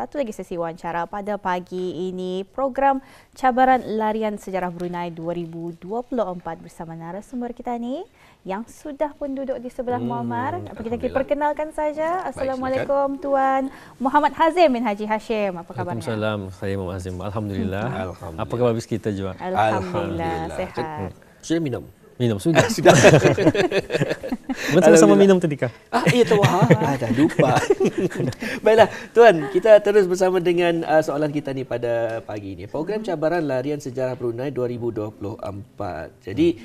satu lagi sesi wawancara pada pagi ini, program Cabaran Larian Sejarah Brunei 2024 bersama narasumber kita ni yang sudah pun duduk di sebelah Muammar. Kita perkenalkan saja. Assalamualaikum Tuan Muhammad Hazim bin Haji Hashim. Apa kabarnya? Waalaikumsalam. Saya Muhammad Hazim. Alhamdulillah. Apa khabar habis kita juga? Alhamdulillah. Sehat. Sudah minum? Minum sudah. Sudah. Sama-sama minum tadi kah? Ya tahu. Dah lupa. Baiklah, Tuan, kita terus bersama dengan soalan kita ni pada pagi ini. Program Cabaran Larian Sejarah Brunei 2024. Jadi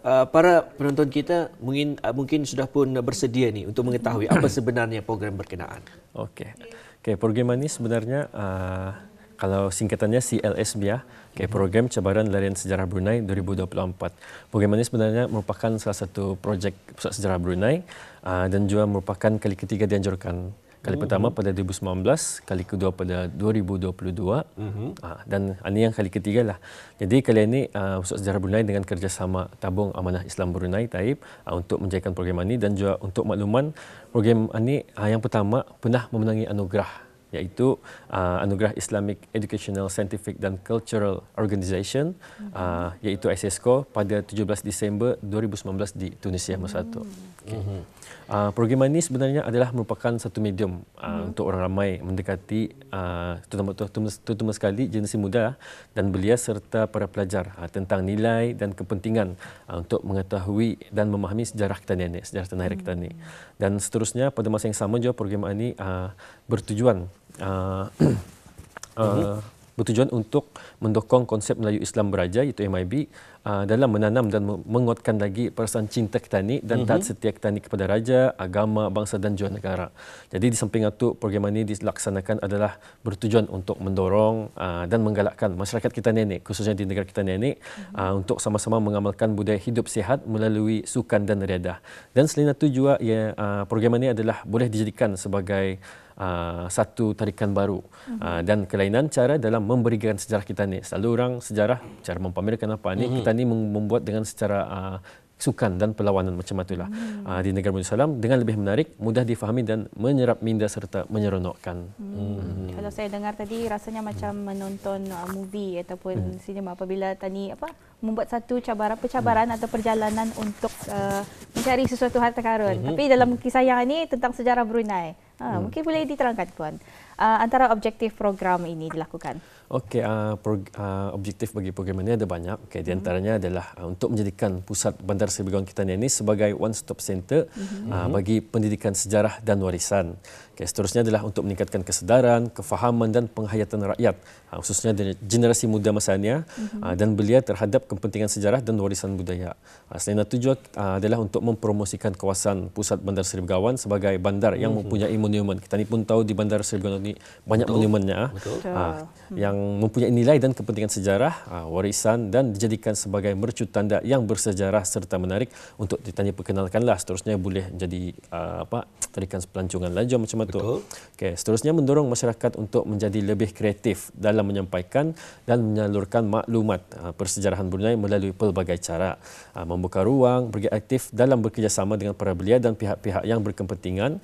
para penonton kita mungkin sudah pun bersedia ni untuk mengetahui apa sebenarnya program berkenaan. Okey, program ini sebenarnya kalau singkatannya CLSB ya, program Cabaran Larian Sejarah Brunei 2024. Program ini sebenarnya merupakan salah satu projek Pusat Sejarah Brunei dan juga merupakan kali ketiga dianjurkan. Kali pertama pada 2019, kali kedua pada 2022 dan ini yang kali ketiga lah. Jadi kali ini Pusat Sejarah Brunei dengan kerjasama Tabung Amanah Islam Brunei TAIB untuk menjayakan program ini, dan juga untuk makluman program ini yang pertama pernah memenangi anugerah, iaitu Anugerah Islamic Educational, Scientific dan Cultural Organisation, iaitu ISESCO pada 17 Disember 2019 di Tunisia masa itu. Program ini sebenarnya adalah merupakan satu medium untuk orang ramai mendekati terutama sekali generasi muda dan belia serta para pelajar tentang nilai dan kepentingan untuk mengetahui dan memahami sejarah kita nenek, sejarah tanah air kita ni. Dan seterusnya pada masa yang sama juga program ini bertujuan bertujuan untuk mendukung konsep Melayu Islam Beraja, iaitu MIB, dalam menanam dan menguatkan lagi perasaan cinta kita ni dan taat setia kita ni kepada raja, agama, bangsa dan juga negara. Jadi di samping itu program ini dilaksanakan adalah bertujuan untuk mendorong dan menggalakkan masyarakat kita nenek, khususnya di negara kita nenek, untuk sama-sama mengamalkan budaya hidup sihat melalui sukan dan riadah. Dan selain itu juga program ini adalah boleh dijadikan sebagai satu tarikan baru dan kelainan cara dalam memberikan sejarah kita ni. Selalu orang sejarah cara mempamerkan apa ni, kita ni membuat dengan secara sukan dan perlawanan macam itulah. Di negara Brunei Darussalam dengan lebih menarik, mudah difahami dan menyerap minda serta menyeronokkan. Kalau saya dengar tadi rasanya macam menonton movie ataupun sinema apabila tadi membuat satu cabaran atau perjalanan untuk mencari sesuatu harta karun. Tapi dalam kisah yang ini tentang sejarah Brunei. Mungkin boleh diterangkan Tuan, antara objektif program ini dilakukan. Okey, objektif bagi program ini ada banyak. Di antaranya adalah untuk menjadikan pusat Bandar Seri Begawan kita ini sebagai one stop center bagi pendidikan sejarah dan warisan. Seterusnya adalah untuk meningkatkan kesedaran, kefahaman dan penghayatan rakyat, khususnya generasi muda masanya dan belia terhadap kepentingan sejarah dan warisan budaya. Selain itu juga adalah untuk mempromosikan kawasan pusat Bandar Seri Begawan sebagai bandar yang mempunyai monumen. Kita ni pun tahu di Bandar Seri Begawan ini banyak monumennya yang mempunyai nilai dan kepentingan sejarah, warisan dan dijadikan sebagai mercu tanda yang bersejarah serta menarik untuk ditanya perkenalkanlah. Seterusnya boleh jadi tarikan pelancongan laju macam itu. Seterusnya mendorong masyarakat untuk menjadi lebih kreatif dalam menyampaikan dan menyalurkan maklumat persejarahan Brunei melalui pelbagai cara, membuka ruang bagi aktif dalam bekerjasama dengan para belia dan pihak-pihak yang berkepentingan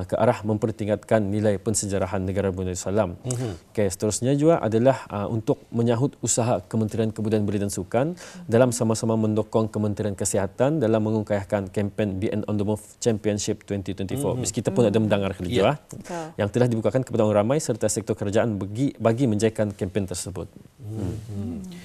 ke arah mempertingkatkan nilai pensejarahan negara Brunei Darussalam. Seterusnya juga adalah untuk menyahut usaha Kementerian Kebudayaan Belia dan Sukan dalam sama-sama mendukung Kementerian Kesihatan dalam mengungkapkan kempen Be On The Move Championship 2024. Kita pun ada mendengar kerja yang telah dibukakan kepada orang ramai serta sektor kerajaan bagi menjayakan kempen tersebut.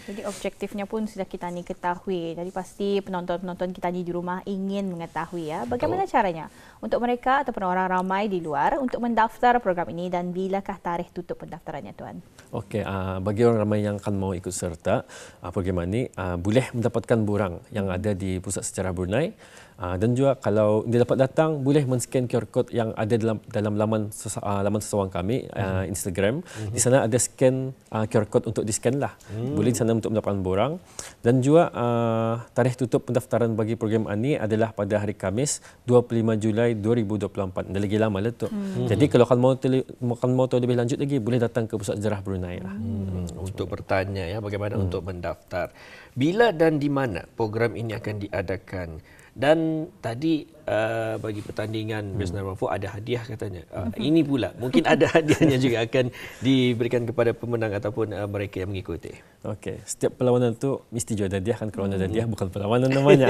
Jadi objektifnya pun sudah kita ni ketahui. Jadi pasti penonton-penonton kita ni di rumah ingin mengetahui bagaimana caranya untuk mereka ataupun orang ramai di luar untuk mendaftar program ini dan bilakah tarikh tutup pendaftarannya Tuan? Okey, bagi orang ramai yang akan mau ikut serta program ini boleh mendapatkan borang yang ada di Pusat Sejarah Brunei. Dan juga kalau dia dapat datang, boleh men-scan QR code yang ada dalam laman sesawang kami, Instagram. Di sana ada scan QR code untuk di-scan lah. Boleh di sana untuk mendapatkan borang. Dan juga tarikh tutup pendaftaran bagi program ini adalah pada hari Khamis 25 Julai 2024. Dah lagi lama lah tu. Jadi kalau mau tahu lebih lanjut lagi, boleh datang ke Pusat Sejarah Brunei lah. Untuk bertanya bagaimana untuk mendaftar. Bila dan di mana program ini akan diadakan? Dan tadi bagi pertandingan Best 914 ada hadiah katanya. Ini pula mungkin ada hadiahnya juga akan diberikan kepada pemenang ataupun mereka yang mengikuti. Okey, setiap perlawanan tu mesti juga ada hadiah kan, kalau ada hadiah bukan perlawanan namanya.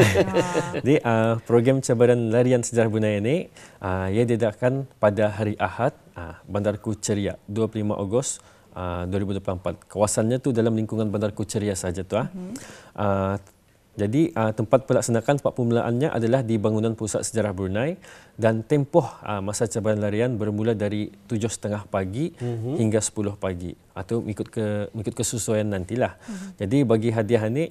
Jadi program cabaran larian sejarah Brunei ini ia diadakan pada hari Ahad, Bandarku Ceria 25 Ogos 2024. Kawasannya tu dalam lingkungan Bandarku Ceria saja tu. Jadi tempat pelaksanaan permulaannya adalah di bangunan Pusat Sejarah Brunei dan tempoh masa cabaran larian bermula dari 7.30 pagi hingga 10 pagi atau mengikut kesesuaian nantilah. Jadi bagi hadiah ni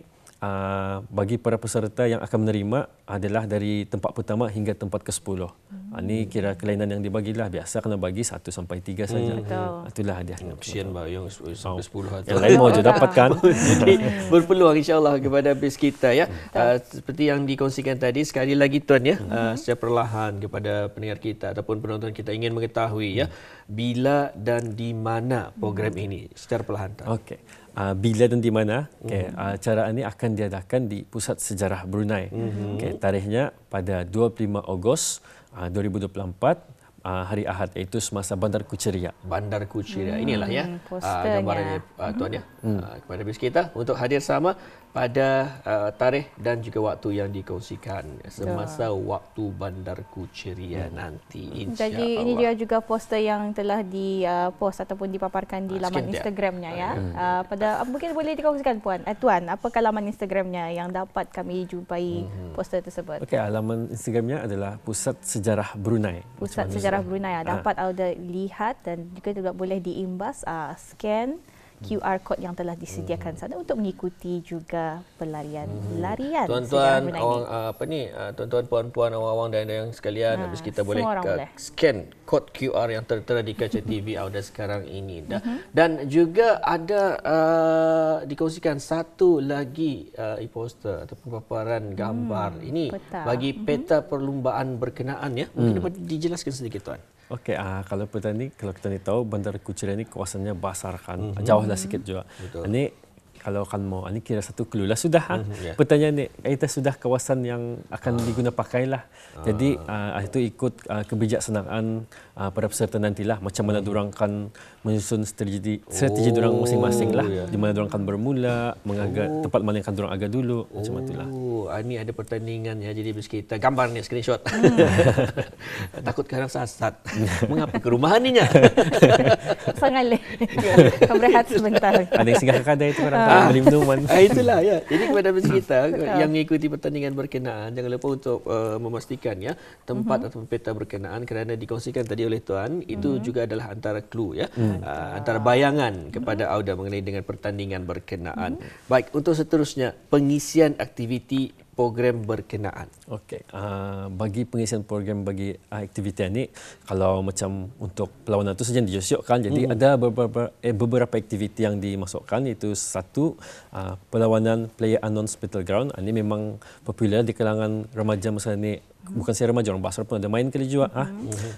bagi para peserta yang akan menerima adalah dari tempat pertama hingga tempat ke-10. Ini kira kelainan yang dibagilah. Biasa kena bagi 1 sampai 3 saja. Itulah hadiahnya. Kesian yang sampai 10 yang lain mau je dapatkan. Jadi berpeluang insya-Allah kepada base kita ya. Seperti yang dikongsikan tadi, sekali lagi tuan ya, secara perlahan kepada pendengar kita ataupun penonton kita ingin mengetahui ya, bila dan di mana program ini secara perlahan. Okey. Bila dan di mana? Acara ini akan diadakan di Pusat Sejarah Brunei. Tarikhnya pada 25 Ogos 2024 hari Ahad, iaitu semasa Bandarku Ceria. Bandarku Ceria. Inilah ya gambarannya tuan ya. Kepada bis kita untuk hadir sama pada tarikh dan juga waktu yang dikongsikan semasa waktu Bandarku Ceria nanti, insya-Allah. Jadi ini dia juga poster yang telah di-post ataupun dipaparkan di laman Instagramnya ya. Pada mungkin boleh dikongsikan Tuan, apakah laman Instagramnya yang dapat kami jumpai poster tersebut? Okey, laman Instagramnya adalah Pusat Sejarah Brunei. Pusat Sejarah Brunei dapat anda lihat dan juga boleh diimbas scan QR code yang telah disediakan sana untuk mengikuti juga pelarian tuan-tuan tuan-tuan puan-puan awang-awang dan yang sekalian, habis kita boleh scan kod QR yang tertera di kaca TV Auda sekarang ini dan juga ada dikongsikan satu lagi e-poster ataupun paparan gambar ini bagi peta perlumbaan berkenaan ya. Mungkin dapat dijelaskan sedikit tuan. Okey, kalau kita ni tahu Bandarku Ceria ni kawasannya besar kan, jauhlah sikit juga. Ini kalau kan mau, ini kira satu clue lah sudah. Pertanyaan ni, kita sudah kawasan yang akan diguna pakailah. Jadi itu ikut kebijaksanaan para peserta nantilah, macam mana diorang akan menyusun strategi diorang masing-masing lah. Di mana diorang akan bermula, tempat mana yang akan diorang agak dulu, macam itulah. Ini ada pertandingan ya, jadi kita gambar ni screenshot. Takut kadang sasat. Mengapa ke rumah ni nya? Sangat leh. Kau berehat sebentar. Ada yang singgah ke kedai itu orang beli minuman. Itulah ya. Jadi kepada kita yang mengikuti pertandingan berkenaan, jangan lupa untuk memastikan ya tempat atau peta berkenaan, kerana dikongsikan tadi oleh tuan itu juga adalah antara clue ya, antara bayangan kepada Auda mengenai dengan pertandingan berkenaan. Baik, untuk seterusnya pengisian aktiviti program berkenaan. Okey, bagi pengisian program bagi aktiviti ini, kalau macam untuk perlawanan itu saja yang disyokkan, jadi ada beberapa aktiviti yang dimasukkan, iaitu satu perlawanan Player Unknown's Battleground. Ini memang popular di kalangan remaja masa ini. Bukan saya remaja, orang besar pun ada main kali juga.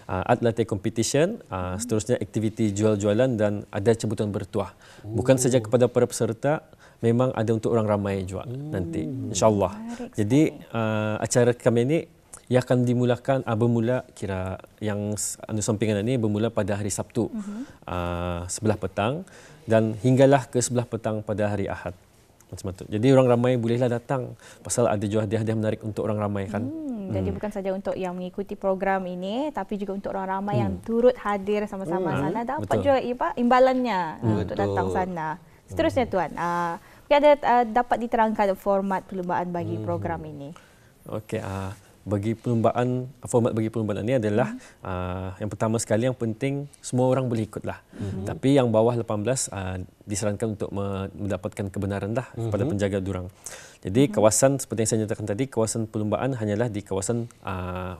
Athletic competition, seterusnya aktiviti jual-jualan dan ada cabutan bertuah. Bukan saja kepada para peserta, memang ada untuk orang ramai juga nanti, insya-Allah. Jadi acara kami ini ia akan bermula kira yang sampingan ini bermula pada hari Sabtu 11 petang dan hinggalah ke 11 petang pada hari Ahad. Macam itu. Jadi orang ramai bolehlah datang pasal ada juga hadiah-hadiah menarik untuk orang ramai kan. Jadi bukan saja untuk yang mengikuti program ini, tapi juga untuk orang ramai yang turut hadir sama-sama sana dapat juga imbalannya untuk datang sana. Seterusnya tuan, ada dapat diterangkan format perlumbaan bagi program ini? Okey, format bagi perlumbaan ini adalah yang pertama sekali, yang penting semua orang boleh ikutlah. Tapi yang bawah 18 disarankan untuk mendapatkan kebenaran dah kepada penjaga durang. Jadi kawasan seperti yang saya nyatakan tadi, kawasan perlumbaan hanyalah di kawasan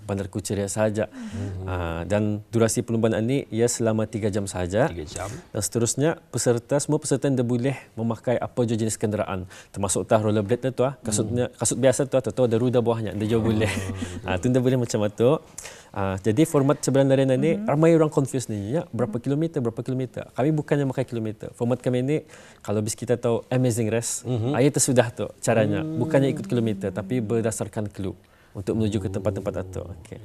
Bandarku Ceria sahaja. Dan durasi perlumbaan ini ia selama 3 jam sahaja. 3 jam. Dan seterusnya semua peserta anda boleh memakai apa je jenis kenderaan, termasuk rollerblade tu kasut biasa tu atau ada ruda bawahnya, anda juga boleh. Tu anda boleh macam itu. Jadi format cabaran larian ini ramai orang confuse ni ya, berapa kilometer. Kami bukannya pakai kilometer. Format kami ini kalau bis kita tahu Amazing Race, itu sudah tu caranya. Bukannya ikut kilometer tapi berdasarkan clue. untuk menuju ke tempat-tempat itu. Okey.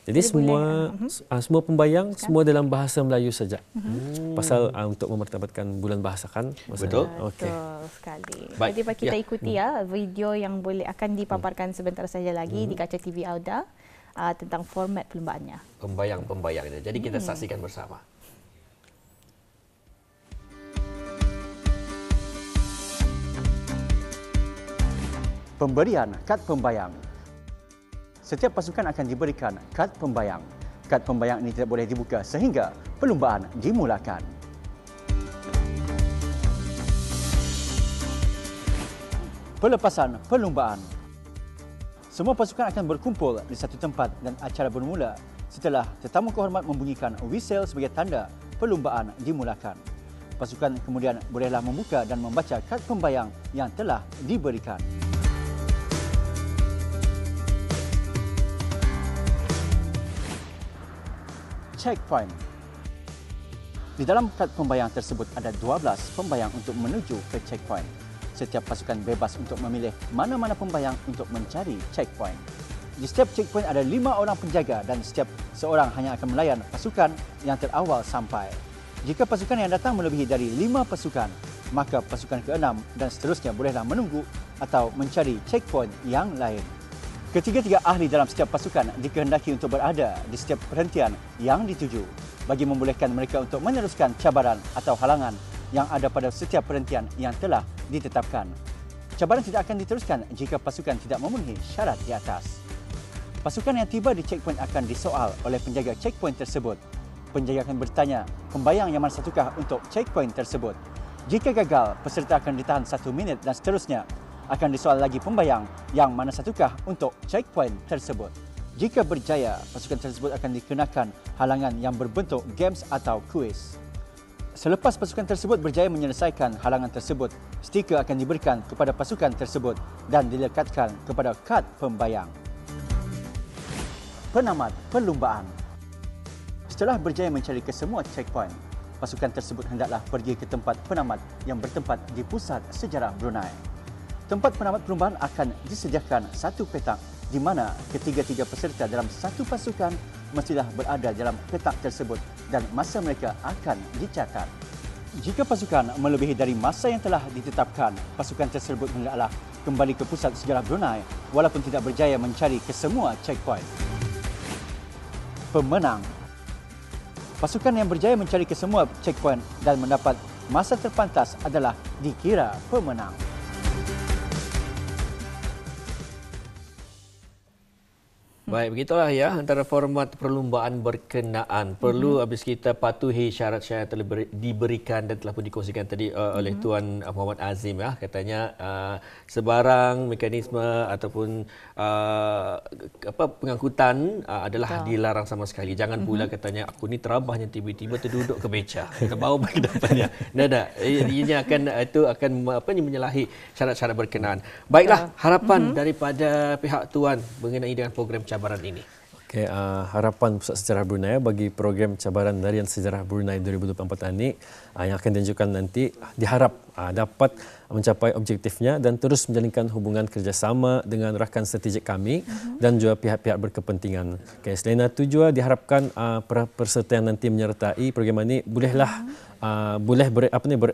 Jadi semua pembayang semua dalam bahasa Melayu saja. Pasal untuk memertabatkan bulan bahasa kan. Betul. Okey. Betul sekali. Baik. Jadi kita ikuti video yang akan dipaparkan sebentar saja lagi di kaca TV Auda tentang format perlombaannya. Pembayang-pembayangnya. Jadi kita saksikan bersama. Pemberian kad pembayang. Setiap pasukan akan diberikan kad pembayang. Kad pembayang ini tidak boleh dibuka sehingga perlumbaan dimulakan. Pelepasan perlumbaan. Semua pasukan akan berkumpul di satu tempat dan acara bermula setelah tetamu kehormat membunyikan whistle sebagai tanda perlumbaan dimulakan. Pasukan kemudian bolehlah membuka dan membaca kad pembayang yang telah diberikan. Checkpoint. Di dalam kad pembayang tersebut ada 12 pembayang untuk menuju ke checkpoint. Setiap pasukan bebas untuk memilih mana-mana pembayang untuk mencari checkpoint. Di setiap checkpoint ada 5 orang penjaga dan setiap seorang hanya akan melayan pasukan yang terawal sampai. Jika pasukan yang datang melebihi dari 5 pasukan, maka pasukan ke-6 dan seterusnya bolehlah menunggu atau mencari checkpoint yang lain. Ketiga-tiga ahli dalam setiap pasukan dikehendaki untuk berada di setiap perhentian yang dituju bagi membolehkan mereka untuk meneruskan cabaran atau halangan yang ada pada setiap perhentian yang telah ditetapkan. Cabaran tidak akan diteruskan jika pasukan tidak memenuhi syarat di atas. Pasukan yang tiba di checkpoint akan disoal oleh penjaga checkpoint tersebut. Penjaga akan bertanya, pembayang yang mana satukah untuk checkpoint tersebut? Jika gagal, peserta akan ditahan 1 minit dan seterusnya akan disoal lagi pembayang yang mana satukah untuk checkpoint tersebut. Jika berjaya, pasukan tersebut akan dikenakan halangan yang berbentuk games atau kuis. Selepas pasukan tersebut berjaya menyelesaikan halangan tersebut, stiker akan diberikan kepada pasukan tersebut dan dilekatkan kepada kad pembayang. Penamat perlumbaan. Setelah berjaya mencari ke semua checkpoint, pasukan tersebut hendaklah pergi ke tempat penamat yang bertempat di Pusat Sejarah Brunei. Tempat penamat perlumbaan akan disediakan satu petak di mana ketiga-tiga peserta dalam satu pasukan mestilah berada dalam petak tersebut dan masa mereka akan dicatat. Jika pasukan melebihi dari masa yang telah ditetapkan, pasukan tersebut hendaklah kembali ke Pusat Sejarah Brunei walaupun tidak berjaya mencari ke semua checkpoint. Pemenang. Pasukan yang berjaya mencari ke semua checkpoint dan mendapat masa terpantas adalah dikira pemenang. Baik, begitulah ya antara format perlumbaan berkenaan. Perlu habis kita patuhi syarat-syarat yang telah diberikan dan telah pun dikongsikan tadi oleh Tuan Muhammad Azim ya. Katanya sebarang mekanisme ataupun pengangkutan adalah dilarang sama sekali. Jangan pula katanya aku ni terabahnya tiba-tiba terduduk ke beca. Kita bawa bagi depannya. Ini akan menyalahi syarat-syarat berkenaan. Baiklah, harapan daripada pihak tuan mengenai dengan program cabaran ini. Okey, harapan Pusat Sejarah Brunei bagi program cabaran Harian Sejarah Brunei 2024 ini yang akan dilanjutkan nanti diharap dapat mencapai objektifnya dan terus menjalinkan hubungan kerjasama dengan rakan strategik kami dan juga pihak-pihak berkepentingan. Okay, selain itu juga diharapkan peserta yang nanti menyertai program ini bolehlah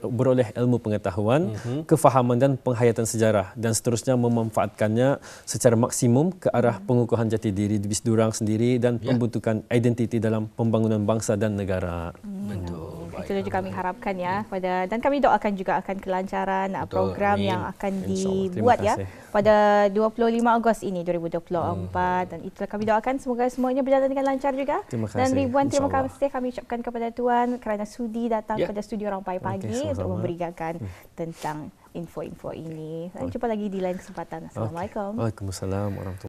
beroleh ilmu pengetahuan, kefahaman dan penghayatan sejarah dan seterusnya memanfaatkannya secara maksimum ke arah pengukuhan jati diri durang sendiri dan pembentukan identiti dalam pembangunan bangsa dan negara. Betul. Itu juga kami harapkan ya dan kami doakan juga akan kelancaran program yang akan dibuat ya pada 25 Ogos ini 2024 dan itulah kami doakan semoga semuanya berjalan dengan lancar juga. Dan ribuan terima kasih kami ucapkan kepada tuan kerana sudi datang pada studio Rampai Pagi untuk memberikan tentang info-info ini. Dan jumpa lagi di lain kesempatan. Assalamualaikum. Waalaikumsalam warahmatullahi wabarakatuh.